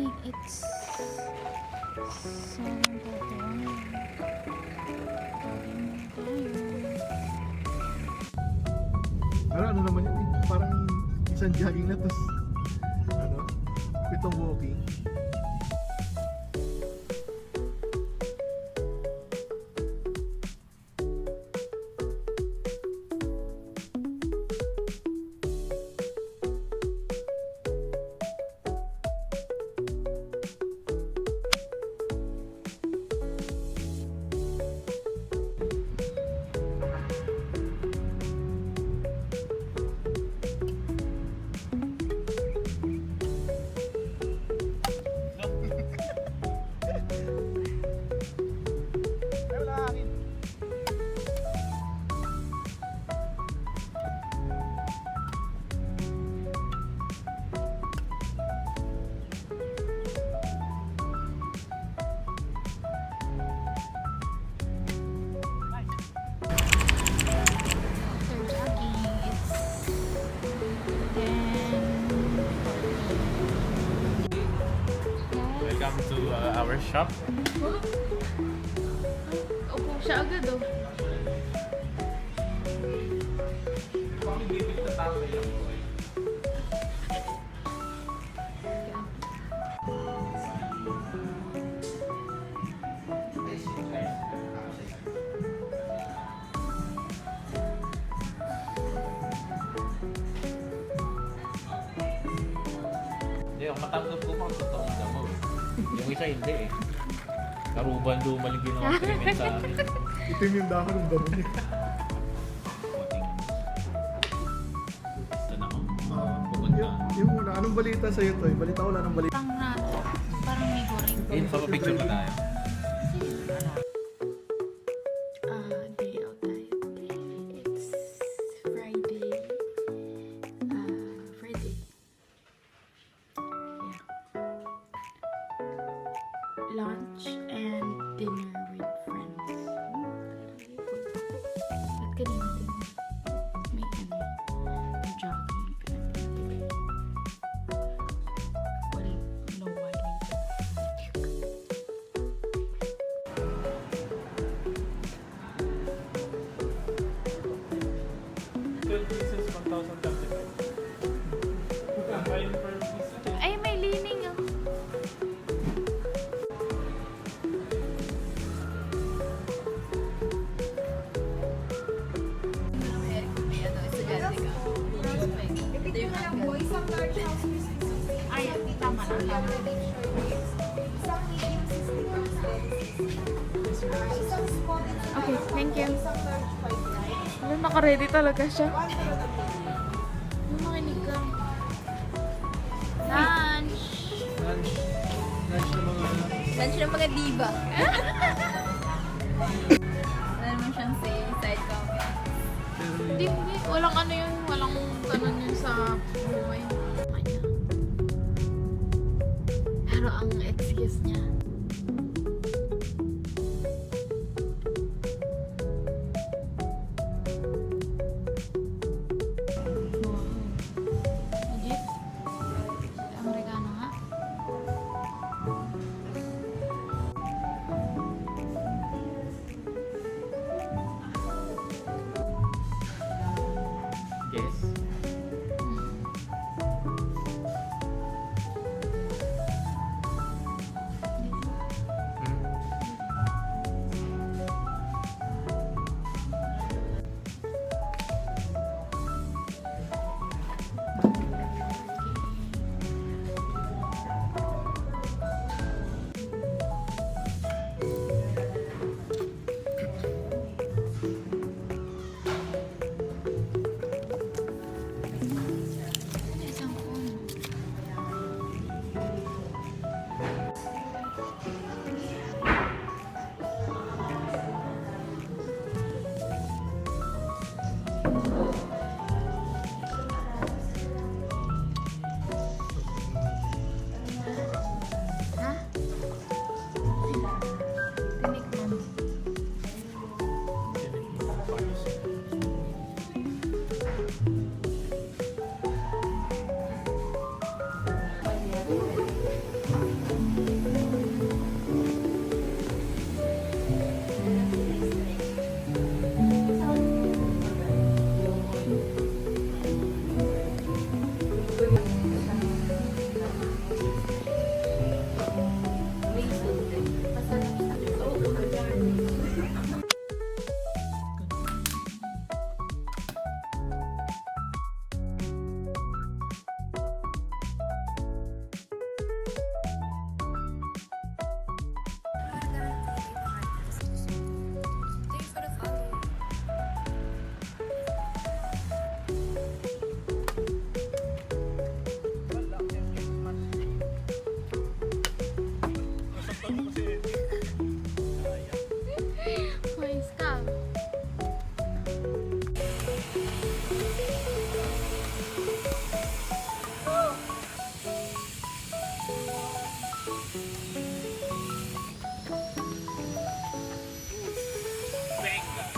morning. It's 7:41. Ano naman yun eh? Parang isang jogging na tapos ano? 7 walking. Welcome to our shop. Upo siya agad oh. Hindi, ang matanggap ko pang totoong damo. Yung isa hindi eh. Karuban lumal yung ginawa treatment sa akin. Itim yung dahon ng damo niya. Ito na ako. Pupunta. Yung una, anong balita sa'yo to? Balita ko lang ng balita. Parang may goreng. Picture ba tayo? Day out tayo. It's Friday. Friday. Yeah. Lunch and dinner with friends. At kanina din may jogging. Well, no while later. $12, 1,035. Combine per piece. Ay, may lining ah. Ay, tama na. Okay, thank you. Ano, naka-ready talaga siya. Ano, makinig ka. Lunch! Lunch na mga... Lunch ng mga diva. Wala naman siyang side comment. Hindi. Walang ano yun. Walang ganun yun sa buhay. Kanya. Pero ang excuse niya, legit. Amerikano nga. Yes.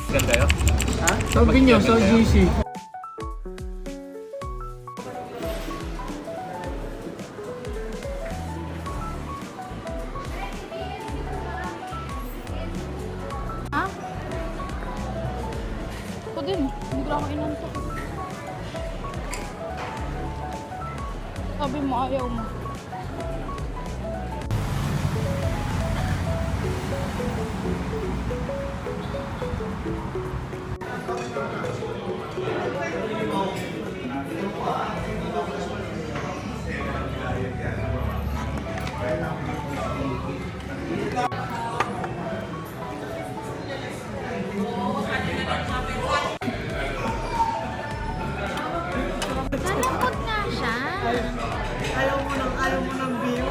Scan kayo? Ha? Sabi niyo sa GC. Ha? Ako din. Hindi ko ako inantok. Sabi mo ayaw mo. Nalungkot nga siya. Ayaw mo ng view.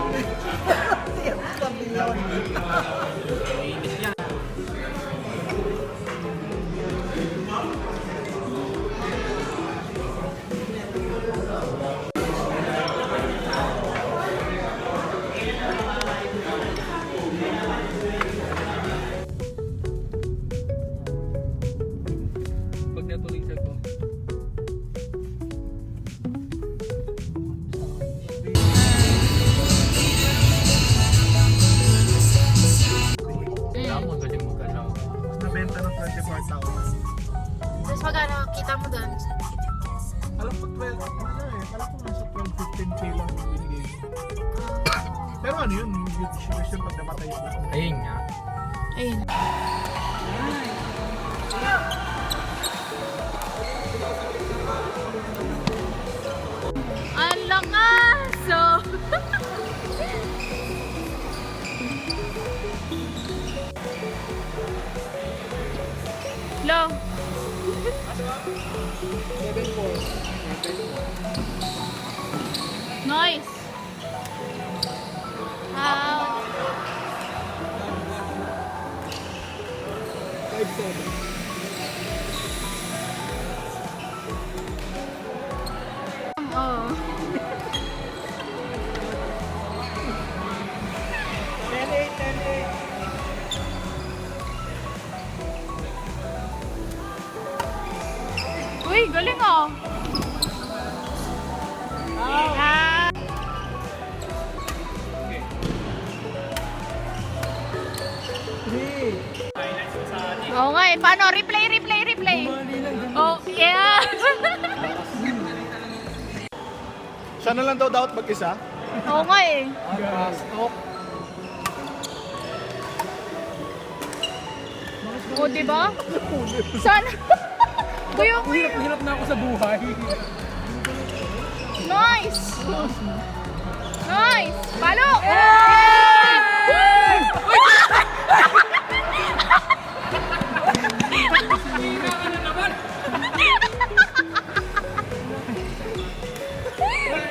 Siya sa bilon. Pag natuloy siya ko. Ako, galing mo ka lang. Nabenta ng 24,000. Tapos magkano kita mo doon? Alam ko 12, ano eh, alam ko nasa 12-15K lang yung binigay ko. Pero ano yun, yung distribution pag namatay ko. Ayun nga. Ayun. Ang lakas! So... Low. Nice. Oh. Uy, galing oh. Ah. Oo nga eh. Paano? Replay. Oh, yeah. Siya na lang daw dapat mag-isa. Oo nga eh. Stop. O, diba? Sana. Kuya, Hirap na ako sa buhay. Nice! Nice! Palo!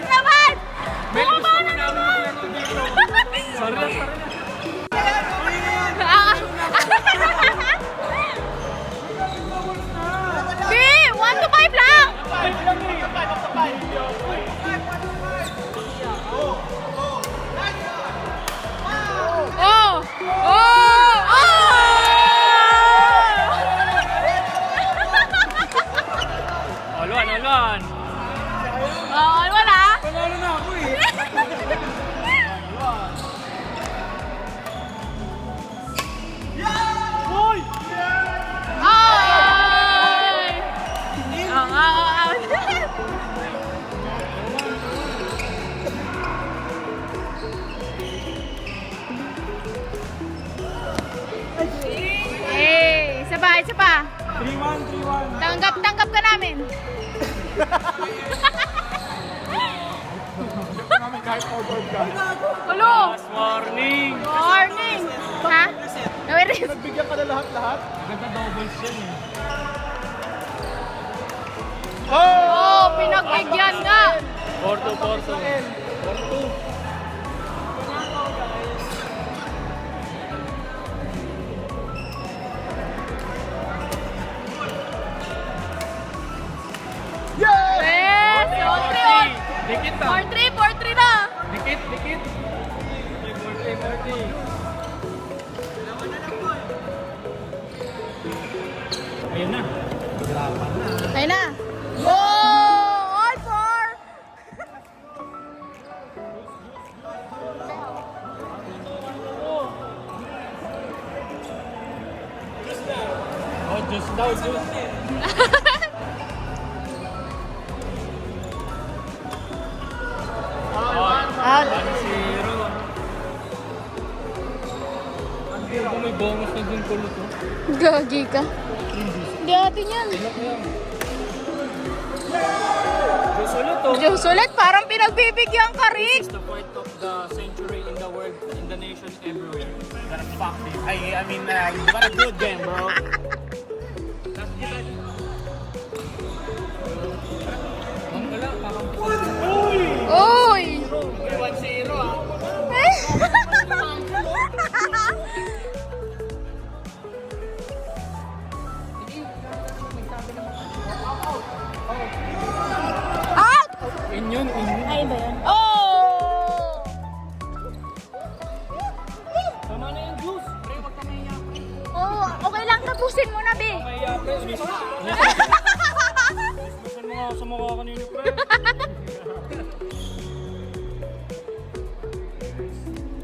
Naman! May gusto ko na ako dito. Sorry na. Di! 1 to 5 lang! Oh! Oh! Olwan. Oh, wala? Panalo na ako eh. Ay! Out. Eh, isa pa. 3-1. Tanggap ka namin. Namin kahit outboard ka. Hello! Warning. Warning! Ha? Nawiris. Nagbigyan ka na lahat-lahat. Ganda doubles yan eh. Oh, pinagbigyan nga. 4-2. Yes! 4-3. Dikit na. 4-3 na. Dikit. 40. Ayun na. Ayun na. Oh! All four! Oh, juice daw, juice. Out. 1-0. Ang may bonus na din kulo to. Gagi ka. Hindi atin yan. Juice ulit to. Diyos ulit, parang pinagbibigyan ka rin. It's the point of the century in the world, in the nation, everywhere. Gotta fuck this. I mean, what a good game, bro. Ang wala, parang... Uy! 1-0 ah. Out! In yun. Ay ba yan? Oh! Tama na yung juice. Pre, wag ka mahiya. Oh, okay lang, tapusin mo na, be. Mahiya, pre. Gusto mo nga sa mukha kanino, pre.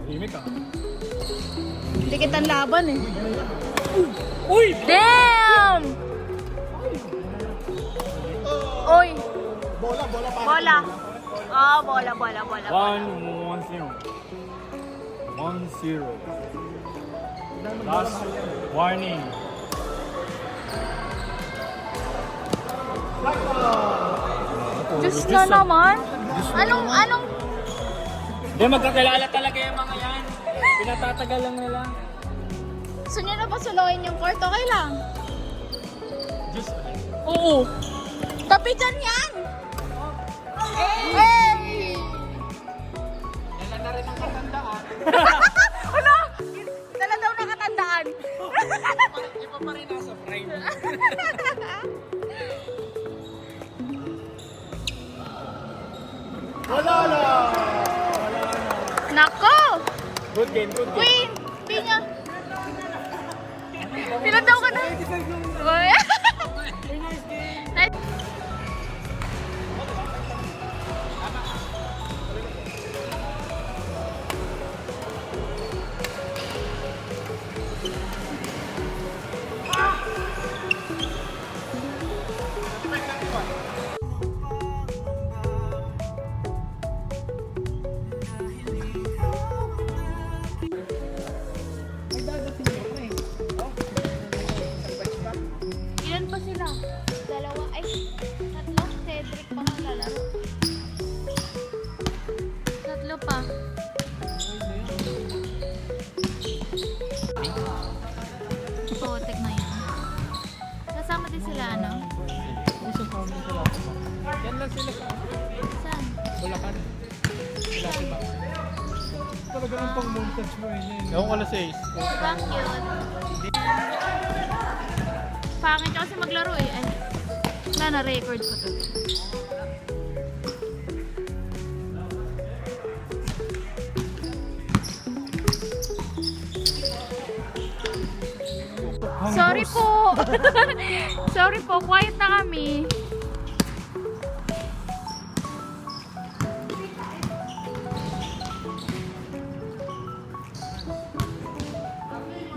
Tahimik ah. Hindi kitang laban eh. Uy! Damn! Uy! Bola. Bola. Oh, bola. 1-0. 1-0. Last warning. Diyos na naman. Anong? Hindi, magkakilala talaga yung mga yan. Pinatatagal lang nila. Gusto nyo na ba suluhin yung court? Okay lang. Juice ulit. Oo. Tapi dyan yan! Hey! Kailan na rin ang katandaan. Ano? Dala daw nakatandaan. Iba pa rin nasa frame. Wala na! Nako! Good game, good game. Win! Pinya! Pinataw ka na! Uy! Nice. Ilan pa sila? Dalawa? Ay, tatlo? Cedric pa nga lalaro. Tatlo pa. Potek na yun. Kasama din sila, ano? Yan lang sila. Saan? Bulacan. Sila si Max. Talaga ng pang montage mo yun. Ewan ko na 6. Diba cute? Pangit kasi maglaro eh. Ay, wala na record ko to. Sorry po. Sorry po, quiet na kami.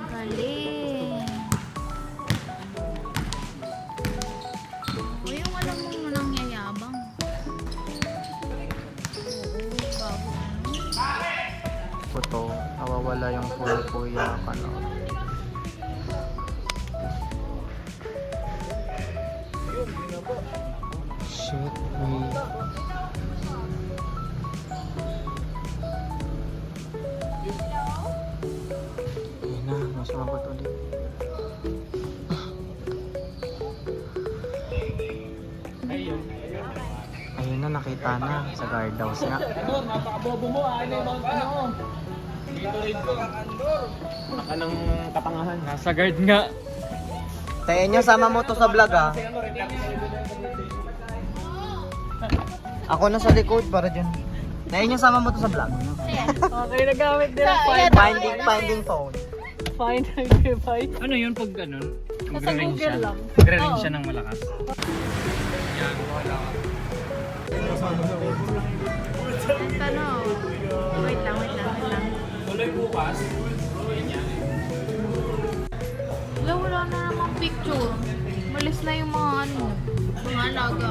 Galing. O yung alam mo nangyayabang. Bago. Ito, nawawala yung full kuya ano. Shit, wait. Ayun na, mas mabot ulit. Ayun. Ayun na, nakita na sa guardhouse nga. Andor, napakabobo mo ah. Ano yung ano? Gatorade ko. Baka ng katangahan. Nasa guard nga. Tayo nyo, sama mo to sa vlog ah. Ako na sa likod para dyan. Tayo nyo, sama mo to sa vlog. Okay, nagamit nila. Finding phone. Find Identify. Ano yun pag ganun? Nasa Google lang. Magre-ring Oo. siya ng malakas. Ang tanong. Wait lang. Tuloy bukas. Wala na namang picture. Malis na yung mga ano. Mga alaga.